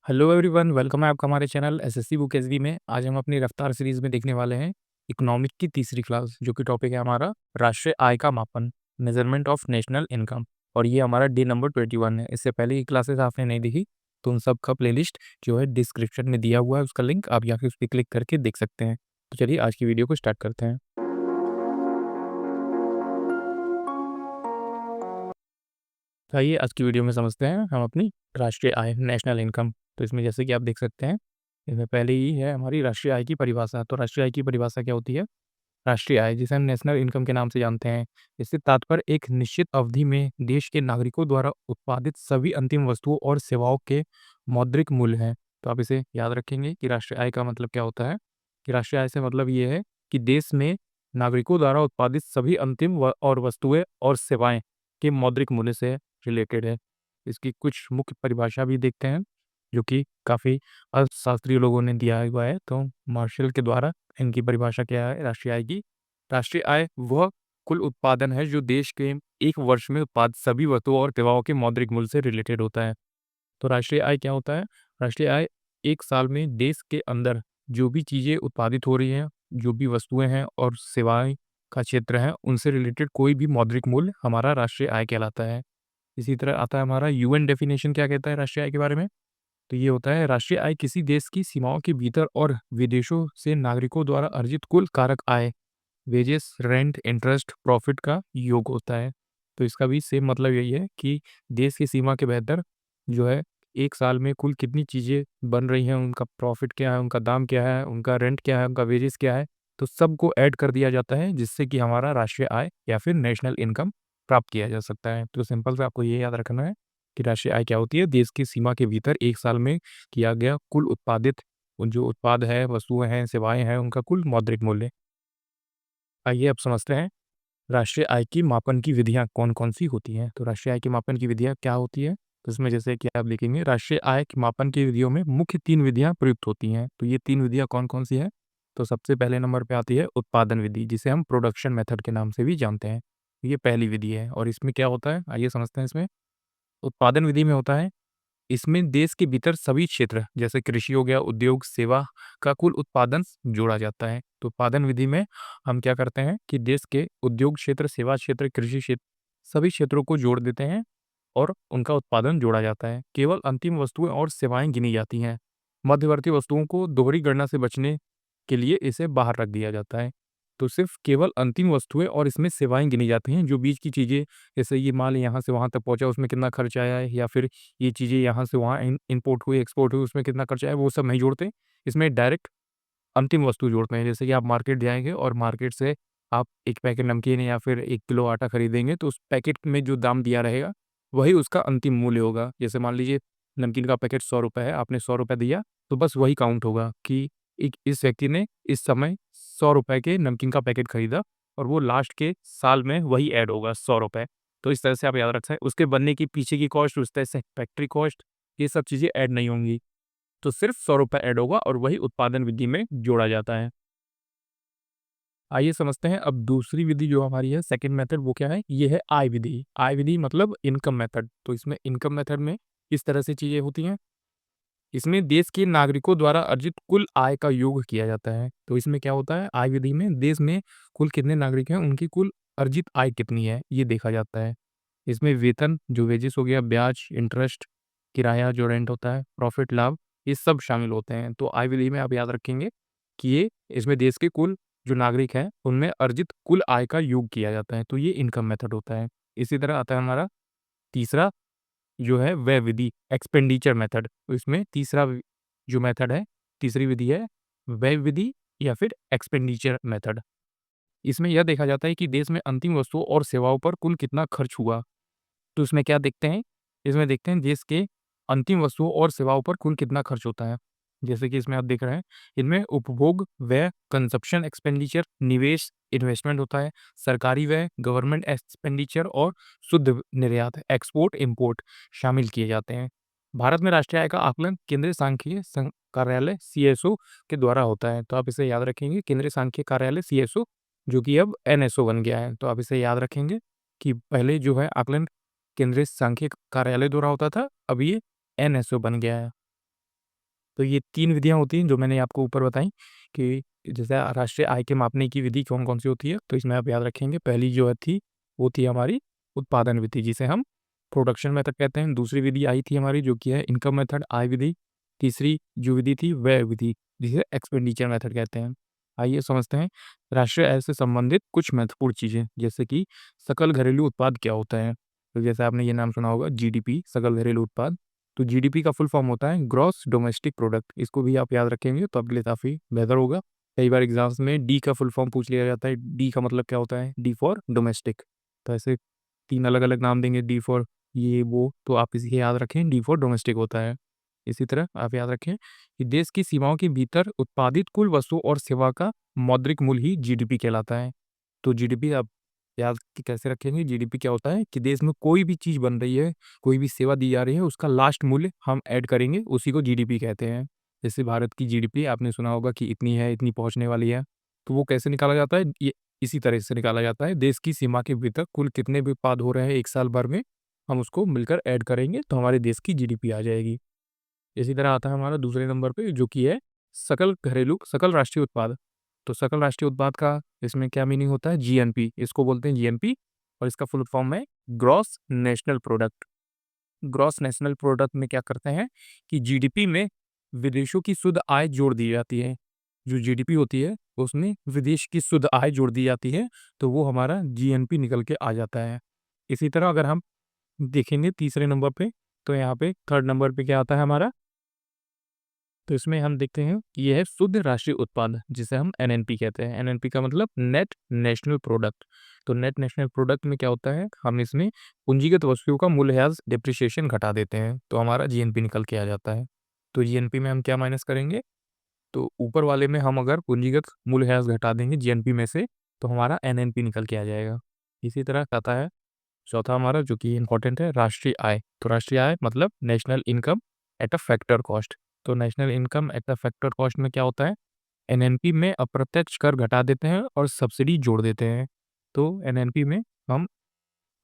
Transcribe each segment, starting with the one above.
Hello everyone, welcome है आपका हमारे चैनल एसएससी बुक एसवी में। आज हम अपनी रफ्तार सीरीज में देखने वाले हैं इकोनॉमिक की तीसरी क्लास, जो कि टॉपिक है हमारा राष्ट्रीय आय का मापन, मेजरमेंट ऑफ नेशनल इनकम। और ये हमारा डे नंबर 21 है। इससे पहले की क्लासेस आपने नहीं देखी तो उन सब का प्लेलिस्ट जो है डिस्क्रिप्शन में दिया हुआ है, उसका लिंक आप यहाँ उस पर क्लिक करके देख सकते हैं। तो चलिए आज की वीडियो को स्टार्ट करते हैं। तो आइए आज की वीडियो में समझते हैं हम अपनी राष्ट्रीय आय, नेशनल इनकम। तो इसमें जैसे कि आप देख सकते हैं, इसमें पहले ही है हमारी राष्ट्रीय आय की परिभाषा। तो राष्ट्रीय आय की परिभाषा क्या होती है? राष्ट्रीय आय, जिसे हम नेशनल इनकम के नाम से जानते हैं, इससे तात्पर्य एक निश्चित अवधि में देश के नागरिकों द्वारा उत्पादित सभी अंतिम वस्तुओं और सेवाओं के मौद्रिक मूल्य हैं। तो आप इसे याद रखेंगे कि राष्ट्रीय आय का मतलब क्या होता है। कि राष्ट्रीय आय से मतलब ये है कि देश में नागरिकों द्वारा उत्पादित सभी अंतिम और वस्तुएं और सेवाएं के मौद्रिक मूल्य से रिलेटेड है। इसकी कुछ मुख्य परिभाषा भी देखते हैं, जो कि काफ़ी अर्थशास्त्री लोगों ने दिया हुआ है। तो मार्शल के द्वारा इनकी परिभाषा क्या है राष्ट्रीय आय की? राष्ट्रीय आय वह कुल उत्पादन है जो देश के एक वर्ष में उत्पादित सभी वस्तुओं और सेवाओं के मौद्रिक मूल्य से रिलेटेड होता है। तो राष्ट्रीय आय क्या होता है? राष्ट्रीय आय एक साल में देश के अंदर जो भी चीज़ें उत्पादित हो रही हैं, जो भी वस्तुएं हैं और सेवाएं का क्षेत्र है, उनसे रिलेटेड कोई भी मौद्रिक मूल्य हमारा राष्ट्रीय आय कहलाता है। इसी तरह आता है हमारा यूएन डेफिनेशन क्या कहता है राष्ट्रीय आय के बारे में? तो ये होता है, राष्ट्रीय आय किसी देश की सीमाओं के भीतर और विदेशों से नागरिकों द्वारा अर्जित कुल कारक आय, वेजेस, रेंट, इंटरेस्ट, प्रॉफिट का योग होता है। तो इसका भी सेम मतलब यही है कि देश की सीमा के भीतर जो है एक साल में कुल कितनी चीज़ें बन रही हैं, उनका प्रॉफिट क्या है, उनका दाम क्या है, उनका रेंट क्या है, उनका वेजेस क्या है, तो सबको ऐड कर दिया जाता है, जिससे कि हमारा राष्ट्रीय आय या फिर नेशनल इनकम प्राप्त किया जा सकता है। तो सिंपल से आपको ये याद रखना है कि राष्ट्रीय आय क्या होती है? देश की सीमा के भीतर एक साल में किया गया कुल उत्पादित जो उत्पाद है, वस्तुएं हैं, सेवाएं हैं, उनका कुल मौद्रिक मूल्य। आइए अब समझते हैं राष्ट्रीय आय की मापन की विधियाँ कौन-कौन सी होती हैं। तो राष्ट्रीय आय की मापन की विधियाँ क्या होती है? तो इसमें जैसे कि आप लिखेंगे, राष्ट्रीय आय की मापन की विधियों में मुख्य 3 विधियाँ प्रयुक्त होती हैं। तो ये 3 विधियाँ कौन-कौन सी हैं? तो सबसे पहले नंबर पे आती है उत्पादन विधि, जिसे हम प्रोडक्शन मेथड के नाम से भी जानते हैं। ये पहली विधि है और इसमें क्या होता है? आइए समझते हैं इसमें। उत्पादन विधि में होता है, इसमें देश के भीतर सभी क्षेत्र जैसे कृषि हो गया, उद्योग, सेवा का कुल उत्पादन जोड़ा जाता है। तो उत्पादन विधि में हम क्या करते हैं कि देश के उद्योग क्षेत्र, सेवा क्षेत्र, कृषि क्षेत्र, सभी क्षेत्रों को जोड़ देते हैं और उनका उत्पादन जोड़ा जाता है। केवल अंतिम वस्तुएं और सेवाएं गिनी जाती हैं। मध्यवर्ती वस्तुओं को दोहरी गणना से बचने के लिए इसे बाहर रख दिया जाता है। तो सिर्फ केवल अंतिम वस्तुएं और इसमें सेवाएं गिनी जाती हैं। जो बीच की चीज़ें, जैसे ये माल यहाँ से वहाँ तक पहुँचा, उसमें कितना खर्च आया है, या फिर ये चीज़ें यहाँ से वहाँ इम्पोर्ट हुई, एक्सपोर्ट हुई, उसमें कितना खर्चा है, वो सब नहीं जोड़ते। इसमें डायरेक्ट अंतिम वस्तु जोड़ते हैं। जैसे कि आप मार्केट जाएँगे और मार्केट से आप 1 पैकेट नमकीन या फिर 1 किलो आटा खरीदेंगे, तो उस पैकेट में जो दाम दिया रहेगा, वही उसका अंतिम मूल्य होगा। जैसे मान लीजिए नमकीन का पैकेट ₹100 है, आपने ₹100 दिया, तो बस वही काउंट होगा कि एक इस व्यक्ति ने इस समय ₹100 के नमकीन का पैकेट खरीदा और वो लास्ट के साल में वही ऐड होगा ₹100। तो इस तरह से आप याद रख सकते हैं। उसके बनने की पीछे की कॉस्ट, उस तरह से फैक्ट्री कॉस्ट, ये सब चीज़ें ऐड नहीं होंगी। तो सिर्फ ₹100 ऐड होगा और वही उत्पादन विधि में जोड़ा जाता है। आइए समझते हैं अब दूसरी विधि जो हमारी है, सेकंड मेथड, वो क्या है? ये है आय विधि। आय विधि मतलब इनकम मेथड। तो इसमें इनकम मेथड में इस तरह से चीज़ें होती हैं। इसमें देश के नागरिकों द्वारा अर्जित कुल आय का योग किया जाता है। तो इसमें क्या होता है? आय विधि में देश में कुल कितने नागरिक हैं, उनकी कुल अर्जित आय कितनी है, ये देखा जाता है। इसमें वेतन जो वेजेस हो गया, ब्याज, इंटरेस्ट, किराया जो रेंट होता है, प्रॉफिट लाभ, ये सब शामिल होते हैं। तो आय विधि में आप याद रखेंगे कि ये इसमें देश के कुल जो नागरिक हैं, उनमें अर्जित कुल आय का योग किया जाता है। तो ये इनकम मेथड होता है। इसी तरह आता है हमारा तीसरा जो है व्यय विधि, एक्सपेंडिचर मेथड। तो इसमें तीसरा जो मेथड है, तीसरी विधि है व्यय विधि या फिर एक्सपेंडिचर मेथड। इसमें यह देखा जाता है कि देश में अंतिम वस्तुओं और सेवाओं पर कुल कितना खर्च हुआ। तो इसमें क्या देखते हैं? इसमें देखते हैं देश के अंतिम वस्तुओं और सेवाओं पर कुल कितना खर्च होता है। जैसे कि इसमें आप देख रहे हैं, इनमें उपभोग व्यय, कंजप्शन एक्सपेंडिचर, निवेश, इन्वेस्टमेंट होता है, सरकारी व्यय, गवर्नमेंट एक्सपेंडिचर और शुद्ध निर्यात, एक्सपोर्ट, इम्पोर्ट शामिल किए जाते हैं। भारत में राष्ट्रीय आय का आकलन केंद्रीय सांख्यिकी कार्यालय सीएसओ के द्वारा होता है। तो आप इसे याद रखेंगे, केंद्रीय सांख्यिकी कार्यालय सीएसओ, जो कि अब एनएसओ बन गया है। तो आप इसे याद रखेंगे कि पहले जो है आकलन केंद्रीय सांख्यिकी कार्यालय द्वारा होता था, अब ये एनएसओ बन गया है। तो ये 3 विधियाँ होती हैं जो मैंने आपको ऊपर बताई कि जैसे राष्ट्रीय आय के मापने की विधि कौन-कौन सी होती है, तो इसमें आप याद रखेंगे। पहली जो वो थी हमारी उत्पादन विधि, जिसे हम प्रोडक्शन मेथड कहते हैं। दूसरी विधि आई थी हमारी जो कि है इनकम मेथड, आय विधि। तीसरी जो विधि थी व्यय विधि, जिसे एक्सपेंडिचर मेथड कहते हैं। आइए समझते हैं राष्ट्रीय आय से संबंधित कुछ महत्वपूर्ण चीज़ें, जैसे कि सकल घरेलू उत्पाद क्या होता है? तो जैसे आपने ये नाम सुना होगा जीडीपी, सकल घरेलू उत्पाद। तो जीडीपी का फुल फॉर्म होता है ग्रॉस डोमेस्टिक प्रोडक्ट। इसको भी आप याद रखेंगे तो आपके लिए काफ़ी बेहतर होगा। कई बार एग्जाम्स में डी का फुल फॉर्म पूछ लिया जाता है। डी का मतलब क्या होता है? D for domestic. तो ऐसे 3 अलग-अलग नाम देंगे, डी फॉर ये वो, तो आप इसे याद रखें, डी फॉर डोमेस्टिक होता है। इसी तरह आप याद रखें कि देश की सीमाओं के भीतर उत्पादित कुल वस्तु और सेवा का मौद्रिक मूल्य ही जीडीपी कहलाता है। तो जीडीपी आप याद कैसे रखेंगे? जीडीपी क्या होता है कि देश में कोई भी चीज़ बन रही है, कोई भी सेवा दी जा रही है, उसका लास्ट मूल्य हम ऐड करेंगे, उसी को जीडीपी कहते हैं। जैसे भारत की जीडीपी आपने सुना होगा कि इतनी है, इतनी पहुँचने वाली है, तो वो कैसे निकाला जाता है? ये इसी तरह से निकाला जाता है, देश की सीमा के भीतर कुल कितने भी उत्पाद हो रहे हैं 1 साल भर में, हम उसको मिलकर ऐड करेंगे, तो हमारे देश की जीडीपी आ जाएगी। इसी तरह आता है हमारा दूसरे नंबर पे जो कि है सकल राष्ट्रीय उत्पाद। तो सकल राष्ट्रीय उत्पाद का इसमें क्या मीनिंग होता है? जीएनपी, इसको बोलते हैं जीएनपी और इसका फुल फॉर्म है gross national product. Gross national product में क्या करते हैं कि जीडीपी में विदेशों की शुद्ध आय जोड़ दी जाती है। जो जीडीपी होती है उसमें विदेश की शुद्ध आय जोड़ दी जाती है, तो वो हमारा जीएनपी निकल के आ जाता है। इसी तरह अगर हम देखेंगे तीसरे नंबर पे, तो यहाँ पे थर्ड नंबर पे क्या आता है हमारा? तो इसमें हम देखते हैं कि ये है शुद्ध राष्ट्रीय उत्पाद, जिसे हम एनएनपी कहते हैं। एनएनपी का मतलब नेट नेशनल प्रोडक्ट। तो नेट नेशनल प्रोडक्ट में क्या होता है? हम इसमें पूंजीगत वस्तुओं का मूल्यह्रास डिप्रिसिएशन घटा देते हैं, तो हमारा जीएनपी निकल के आ जाता है। तो जीएनपी में हम क्या माइनस करेंगे? तो ऊपर वाले में हम अगर पूंजीगत मूल्यह्रास घटा देंगे जीएनपी में से, तो हमारा एनएनपी निकल के आ जाएगा। इसी तरह आता है चौथा हमारा जो कि इम्पोर्टेंट है, राष्ट्रीय आय। तो राष्ट्रीय आय मतलब national income at a factor cost. तो national income at a factor cost में क्या होता है? एनएनपी में अप्रत्यक्ष कर घटा देते हैं और सब्सिडी जोड़ देते हैं। तो एनएनपी में हम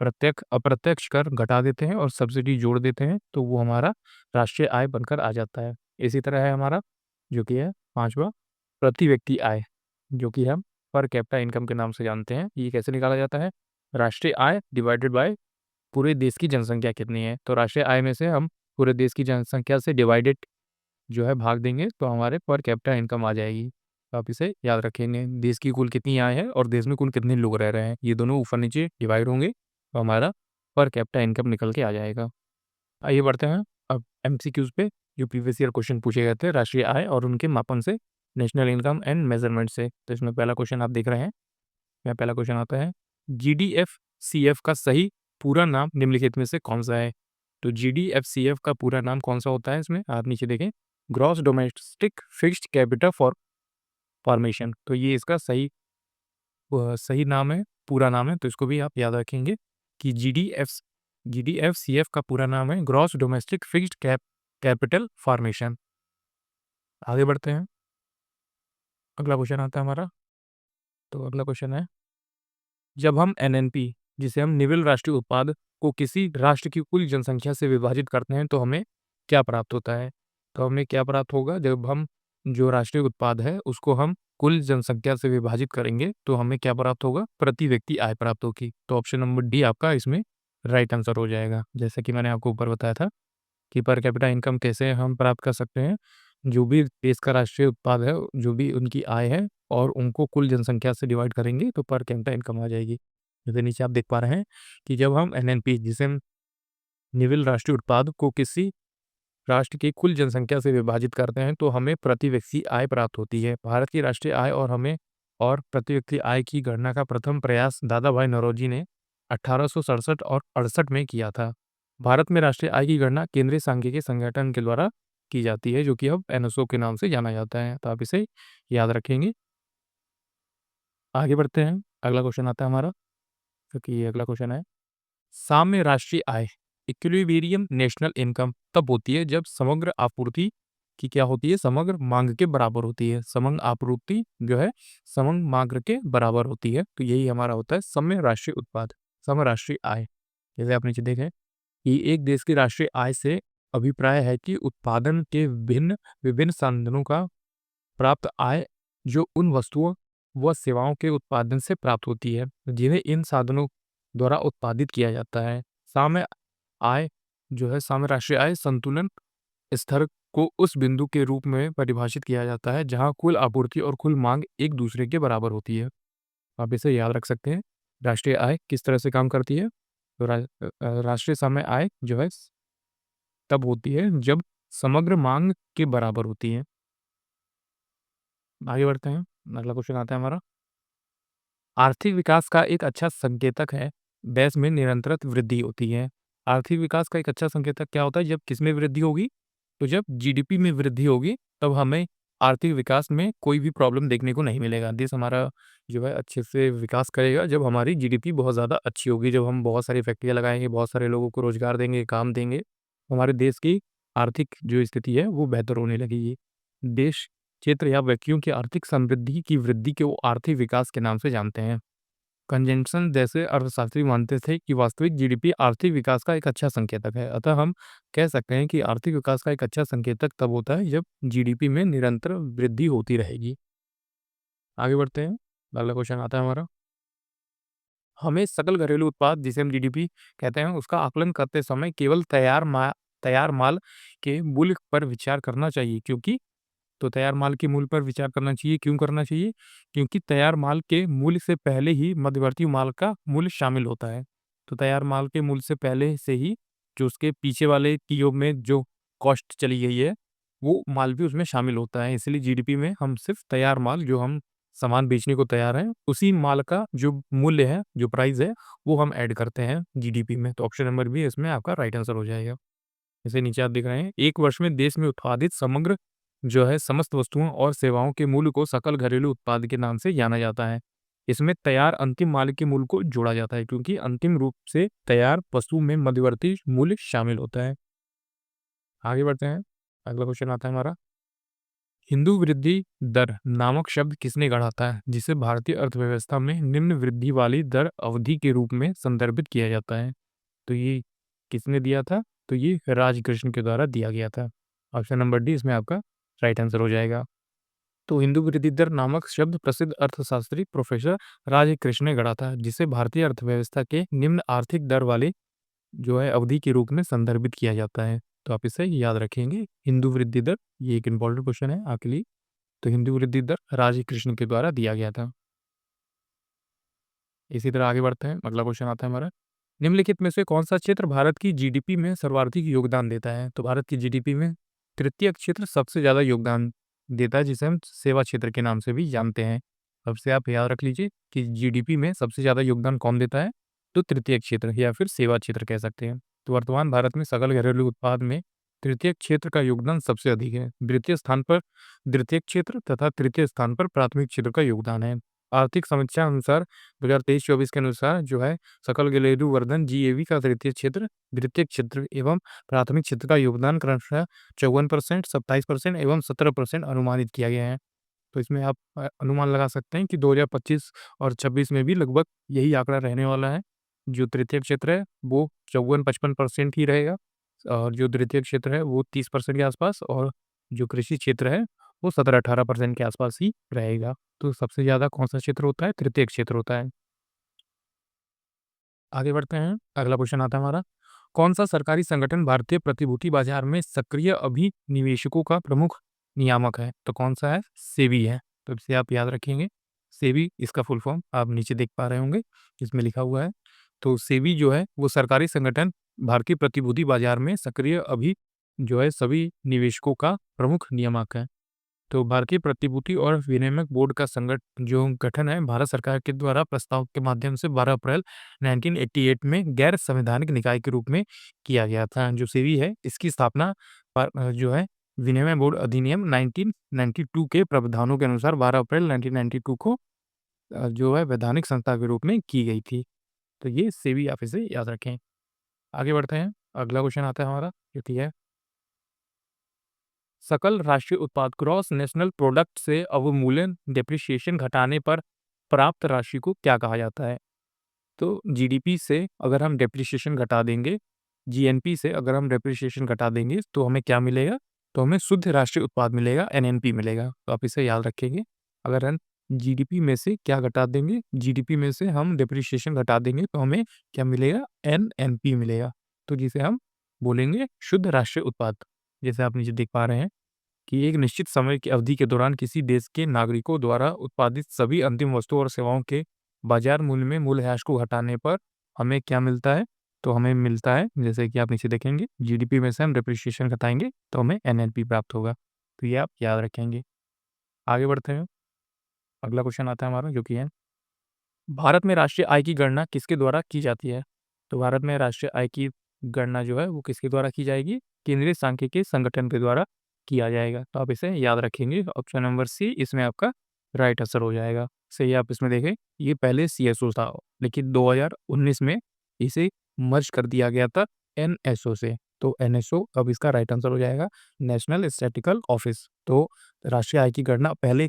अप्रत्यक्ष कर घटा देते हैं और सब्सिडी जोड़ देते हैं, तो वो हमारा राष्ट्रीय आय बनकर आ जाता है। इसी तरह है हमारा जो कि है पाँचवा, प्रति व्यक्ति आय, जो कि हम पर कैपिटा इनकम के नाम से जानते हैं। ये कैसे निकाला जाता है? राष्ट्रीय आय डिवाइडेड बाय पूरे देश की जनसंख्या कितनी है। तो राष्ट्रीय आय में से हम पूरे देश की जनसंख्या से डिवाइडेड जो है भाग देंगे, तो हमारे पर कैपिटा इनकम आ जाएगी। तो आप इसे याद रखेंगे, देश की कुल कितनी आय है और देश में कुल कितने लोग रह रहे हैं, ये दोनों ऊपर नीचे डिवाइड होंगे, तो हमारा पर कैपिटा इनकम निकल के आ जाएगा। आइए बढ़ते हैं अब एमसीक्यूज पे, जो प्रीवियस ईयर क्वेश्चन पूछे गए थे राष्ट्रीय आय और उनके मापन से, नेशनल इनकम एंड मेजरमेंट से। तो इसमें पहला क्वेश्चन आप देख रहे हैं। यहाँ पहला क्वेश्चन आता है, जीडीएफ-सीएफ का सही पूरा नाम निम्नलिखित में से कौन-सा है? तो जीडीएफ-सीएफ का पूरा नाम कौन-सा होता है इसमें? आप नीचे देखें, gross domestic fixed capital formation. तो ये इसका सही नाम है, पूरा नाम है, तो इसको भी आप याद रखेंगे कि जीडीएफ-सीएफ का पूरा नाम है gross domestic fixed capital formation. आगे बढ़ते हैं। अगला क्वेश्चन आता है हमारा। तो अगला क्वेश्चन है, जब हम एनएनपी, जिसे हम निव्वल राष्ट्रीय उत्पाद को किसी राष्ट्र की कुल जनसंख्या से विभाजित करते हैं, तो हमें क्या प्राप्त होता है? तो हमें क्या प्राप्त होगा जब हम जो राष्ट्रीय उत्पाद है उसको हम कुल जनसंख्या से विभाजित करेंगे, तो हमें क्या प्राप्त होगा? प्रति व्यक्ति आय प्राप्त होगी। तो ऑप्शन नंबर डी आपका इसमें राइट आंसर हो जाएगा। जैसा कि मैंने आपको ऊपर बताया था कि पर कैपिटा इनकम कैसे हम प्राप्त कर सकते हैं? जो भी देश का राष्ट्रीय उत्पाद है, जो भी उनकी आय है और उनको कुल जनसंख्या से डिवाइड करेंगे, तो पर कैपिटा इनकम आ जाएगी। जैसे नीचे आप देख पा रहे हैं कि जब हम एनएनपी, जिसे हम निव्वल राष्ट्रीय उत्पाद को किसी राष्ट्र की कुल जनसंख्या से विभाजित करते हैं, तो हमें प्रति व्यक्ति आय प्राप्त होती है। भारत की राष्ट्रीय आय और प्रति व्यक्ति आय की गणना का प्रथम प्रयास दादा भाई नौरोजी ने 1867 और 68 में किया था। भारत में राष्ट्रीय आय की गणना केंद्रीय सांख्यिकी संगठन के द्वारा की जाती है, जो कि अब एनएसओ के नाम से जाना जाता है। तो आप इसे याद रखेंगे। आगे बढ़ते हैं। अगला क्वेश्चन आता है हमारा, क्योंकि ये अगला क्वेश्चन है, साम्य राष्ट्रीय आय, इक्विलिब्रियम नेशनल इनकम तब होती है जब समग्र आपूर्ति की क्या होती है? समग्र मांग के बराबर होती है। समग्र आपूर्ति जो है समग्र मांग के बराबर होती है, तो यही हमारा होता है साम्य राष्ट्रीय उत्पाद, साम्य राष्ट्रीय आय। जैसे आप नीचे देखें कि एक देश की राष्ट्रीय आय से अभिप्राय है कि उत्पादन के विभिन्न साधनों का प्राप्त आय जो उन वस्तुओं व सेवाओं के उत्पादन से प्राप्त होती है, जिन्हें इन साधनों द्वारा उत्पादित किया जाता है। साम्य आय जो है, साम्य राष्ट्रीय आय संतुलन स्तर को उस बिंदु के रूप में परिभाषित किया जाता है, जहाँ कुल आपूर्ति और कुल माँग एक दूसरे के बराबर होती है। आप इसे याद रख सकते हैं। राष्ट्रीय आय किस तरह से काम करती है? तो राष्ट्रीय साम्य आय जो है तब होती है जब समग्र माँग के बराबर होती है। आगे बढ़ते हैं। अगला क्वेश्चन आता है हमारा। आर्थिक विकास का एक अच्छा संकेतक है, देश में निरंतर वृद्धि होती है। आर्थिक विकास का एक अच्छा संकेतक क्या होता है? जब किसमें वृद्धि होगी? तो जब जीडीपी में वृद्धि होगी, तब हमें आर्थिक विकास में कोई भी प्रॉब्लम देखने को नहीं मिलेगा। देश हमारा जो है अच्छे से विकास करेगा जब हमारी जीडीपी बहुत ज़्यादा अच्छी होगी, जब हम बहुत सारी फैक्ट्रियाँ लगाएँगे, बहुत सारे लोगों को रोज़गार देंगे, काम देंगे, हमारे देश की आर्थिक जो स्थिति है वो बेहतर होने लगेगी। देश, क्षेत्र या व्यक्तियों की आर्थिक समृद्धि की वृद्धि को आर्थिक विकास के नाम से जानते हैं। कंजम्पशन जैसे अर्थशास्त्री मानते थे कि वास्तविक जीडीपी आर्थिक विकास का एक अच्छा संकेतक है। अतः हम कह सकते हैं कि आर्थिक विकास का एक अच्छा संकेतक तब होता है जब जीडीपी में निरंतर वृद्धि होती रहेगी। आगे बढ़ते हैं। अगला क्वेश्चन आता है हमारा। हमें सकल घरेलू उत्पाद जिसे हम जीडीपी कहते हैं उसका आकलन करते समय केवल तैयार माल के मूल्य पर विचार करना चाहिए, क्योंकि तो तैयार माल के मूल्य पर विचार करना चाहिए। क्यों करना चाहिए? क्योंकि तैयार माल के मूल्य से पहले ही मध्यवर्ती माल का मूल्य शामिल होता है। तो तैयार माल के मूल्य से पहले से ही जो उसके पीछे वाले टीओ में जो कॉस्ट चली गई है, वो माल भी उसमें शामिल होता है। इसलिए जीडीपी में हम सिर्फ तैयार माल जो हम सामान बेचने को तैयार हैं, उसी माल का जो मूल्य है, जो प्राइस है, वो हम ऐड करते हैं जीडीपी में। तो ऑप्शन नंबर बी इसमें आपका राइट आंसर हो जाएगा। जैसे नीचे आप देख रहे हैं, एक वर्ष में देश में उत्पादित समग्र जो है समस्त वस्तुओं और सेवाओं के मूल्य को सकल घरेलू उत्पाद के नाम से जाना जाता है। इसमें तैयार अंतिम माल के मूल्य को जोड़ा जाता है, क्योंकि अंतिम रूप से तैयार वस्तु में मध्यवर्ती मूल्य शामिल होता है। आगे बढ़ते हैं। अगला क्वेश्चन आता है हमारा। हिंदू वृद्धि दर नामक शब्द किसने गढ़ा था, जिसे भारतीय अर्थव्यवस्था में निम्न वृद्धि वाली दर अवधि के रूप में संदर्भित किया जाता है? तो ये किसने दिया था? तो ये राजकृष्ण के द्वारा दिया गया था। ऑप्शन नंबर डी इसमें आपका राइट आंसर हो जाएगा। तो हिंदू वृद्धि दर नामक शब्द प्रसिद्ध अर्थशास्त्री प्रोफेसर राजकृष्ण ने गढ़ा था, जिसे भारतीय अर्थव्यवस्था के निम्न आर्थिक दर वाले जो है अवधि के रूप में संदर्भित किया जाता है। तो आप इसे याद रखेंगे। हिंदू वृद्धि दर, ये एक इंपॉर्टेंट क्वेश्चन है आपके लिए। तो हिंदू वृद्धि दर राजकृष्ण के द्वारा दिया गया था। इसी तरह आगे बढ़ते हैं। अगला क्वेश्चन आता है हमारा। निम्नलिखित में से कौन सा क्षेत्र भारत की जीडीपी में सर्वाधिक योगदान देता है? तो भारत की जीडीपी में तृतीय क्षेत्र सबसे ज़्यादा योगदान देता है, जिसे हम सेवा क्षेत्र के नाम से भी जानते हैं। अब से आप याद रख लीजिए कि जीडीपी में सबसे ज़्यादा योगदान कौन देता है? तो तृतीय क्षेत्र या फिर सेवा क्षेत्र कह सकते हैं। तो वर्तमान भारत में सकल घरेलू उत्पाद में तृतीय क्षेत्र का योगदान सबसे अधिक है। द्वितीय स्थान पर द्वितीय क्षेत्र तथा तृतीय स्थान पर प्राथमिक क्षेत्र का योगदान है। आर्थिक समीक्षा अनुसार 2023-24 के अनुसार जो है सकल घरेलू वर्धन जीएवी का तृतीय क्षेत्र, द्वितीय क्षेत्र एवं प्राथमिक क्षेत्र का योगदान क्रमशः 54%, 27% एवं 17% अनुमानित किया गया है। तो इसमें आप अनुमान लगा सकते हैं कि 2025 और 26 में भी लगभग यही आंकड़ा रहने वाला है। जो तृतीय क्षेत्र है वो 54-55% ही रहेगा, और जो द्वितीय क्षेत्र है वो 30% के आसपास, और जो कृषि क्षेत्र है वो 17-18% के आसपास ही रहेगा। तो सबसे ज़्यादा कौन-सा क्षेत्र होता है? तृतीय क्षेत्र होता है। आगे बढ़ते हैं। अगला क्वेश्चन आता है हमारा। कौन-सा सरकारी संगठन भारतीय प्रतिभूति बाजार में सक्रिय अभिनिवेशकों का प्रमुख नियामक है? तो कौन-सा है? सेबी है। तो इसे आप याद रखेंगे। सेबी इसका फुल फॉर्म आप नीचे देख पा रहे होंगे, इसमें लिखा हुआ है। तो सेबी जो है वो सरकारी संगठन भारतीय प्रतिभूति बाजार में सक्रिय जो है सभी निवेशकों का प्रमुख नियामक है। तो भारतीय प्रतिभूति और विनियामक बोर्ड का जो गठन है भारत सरकार के द्वारा प्रस्ताव के माध्यम से 12 अप्रैल 1988 में गैर संवैधानिक निकाय के रूप में किया गया था। जो सेबी है इसकी स्थापना जो है विनिमय बोर्ड अधिनियम 1992 के प्रावधानों के अनुसार 12 अप्रैल 1992 को जो है वैधानिक संस्था के रूप में की गई थी। तो ये सेबी आप इसे याद रखें। आगे बढ़ते हैं। अगला क्वेश्चन आता है हमारा, जो कि है सकल राष्ट्रीय उत्पाद ग्रॉस नेशनल प्रोडक्ट से अवमूल्यन डेप्रिसिएशन घटाने पर प्राप्त राशि को क्या कहा जाता है? तो जीडीपी से अगर हम डेप्रिसिएशन घटा देंगे, जीएनपी से अगर हम डेप्रिसिएशन घटा देंगे तो हमें क्या मिलेगा? तो हमें शुद्ध राष्ट्रीय उत्पाद मिलेगा, एनएनपी मिलेगा। तो आप इसे याद रखेंगे। अगर हम जीडीपी में से क्या घटा देंगे? जीडीपी में से हम डेप्रिसिएशन घटा देंगे तो हमें क्या मिलेगा? एनएनपी मिलेगा। तो जिसे हम बोलेंगे शुद्ध राष्ट्रीय उत्पाद। जैसे आप नीचे देख पा रहे हैं कि एक निश्चित समय की अवधि के दौरान किसी देश के नागरिकों द्वारा उत्पादित सभी अंतिम वस्तुओं और सेवाओं के बाजार मूल्य में मूल्यह्रास को घटाने पर हमें क्या मिलता है? तो हमें मिलता है, जैसे कि आप नीचे देखेंगे, जीडीपी में से हम डेप्रिसिएशन घटाएँगे तो हमें एनएनपी प्राप्त होगा। तो ये आप याद रखेंगे। आगे बढ़ते हैं। अगला क्वेश्चन आता है हमारा, जो कि है, भारत में राष्ट्रीय आय की गणना किसके द्वारा की जाती है? तो भारत में राष्ट्रीय आय की गणना जो है वो किसके द्वारा की जाएगी? केंद्रीय सांख्यिकी संगठन के द्वारा किया जाएगा। तो आप इसे याद रखेंगे। ऑप्शन नंबर सी इसमें आपका राइट आंसर हो जाएगा। सही, आप इसमें देखें, ये पहले सीएसओ था, लेकिन 2019 में इसे मर्ज कर दिया गया था एनएसओ से। तो एनएसओ अब इसका राइट आंसर हो जाएगा, नेशनल स्टैटिस्टिकल ऑफिस। तो राष्ट्रीय आय की गणना पहले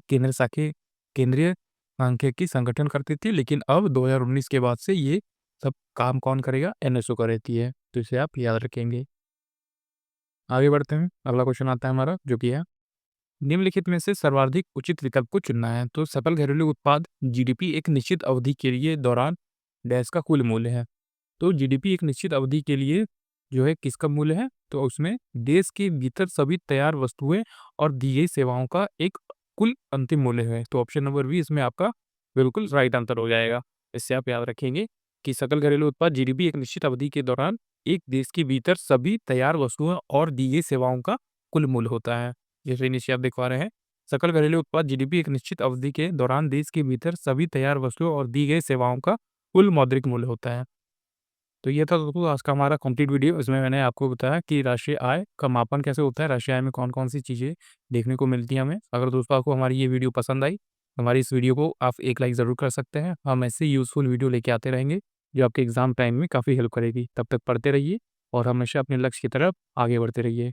केंद्रीय सांख्यिकी संगठन करती थी, लेकिन अब 2019 के बाद से ये सब काम कौन करेगा? एनएसओ करती है। तो इसे आप याद रखेंगे। आगे बढ़ते हैं। अगला क्वेश्चन आता है हमारा, जो कि है, निम्नलिखित में से सर्वाधिक उचित विकल्प को चुनना है। तो सकल घरेलू उत्पाद जीडीपी एक निश्चित अवधि के लिए दौरान डैश का कुल मूल्य है। तो जीडीपी एक निश्चित अवधि के लिए जो है किसका मूल्य है? तो उसमें देश के भीतर सभी तैयार वस्तुएं और दी गई सेवाओं का एक कुल अंतिम मूल्य है। तो ऑप्शन नंबर बी इसमें आपका बिल्कुल राइट आंसर हो जाएगा। इससे आप याद रखेंगे कि सकल घरेलू उत्पाद जीडीपी एक निश्चित अवधि के दौरान एक देश के भीतर सभी तैयार वस्तुओं और दी गई सेवाओं का कुल मूल्य होता है। जैसे नीचे आप देख पा रहे हैं, सकल घरेलू उत्पाद जीडीपी एक निश्चित अवधि के दौरान देश के भीतर सभी तैयार वस्तुओं और दी गई सेवाओं का कुल मौद्रिक मूल्य होता है। तो ये था दोस्तों आज का हमारा कंप्लीट वीडियो। इसमें मैंने आपको बताया कि राष्ट्रीय आय का मापन कैसे होता है, राष्ट्रीय आय में कौन-कौन सी चीज़ें देखने को मिलती हैं हमें। अगर दोस्तों आपको हमारी ये वीडियो पसंद आई, हमारी इस वीडियो को आप एक लाइक ज़रूर कर सकते हैं। हम ऐसे यूज़फुल वीडियो लेके आते रहेंगे, जो आपके एग्ज़ाम टाइम में काफ़ी हेल्प करेगी। तब तक पढ़ते रहिए और हमेशा अपने लक्ष्य की तरफ आगे बढ़ते रहिए।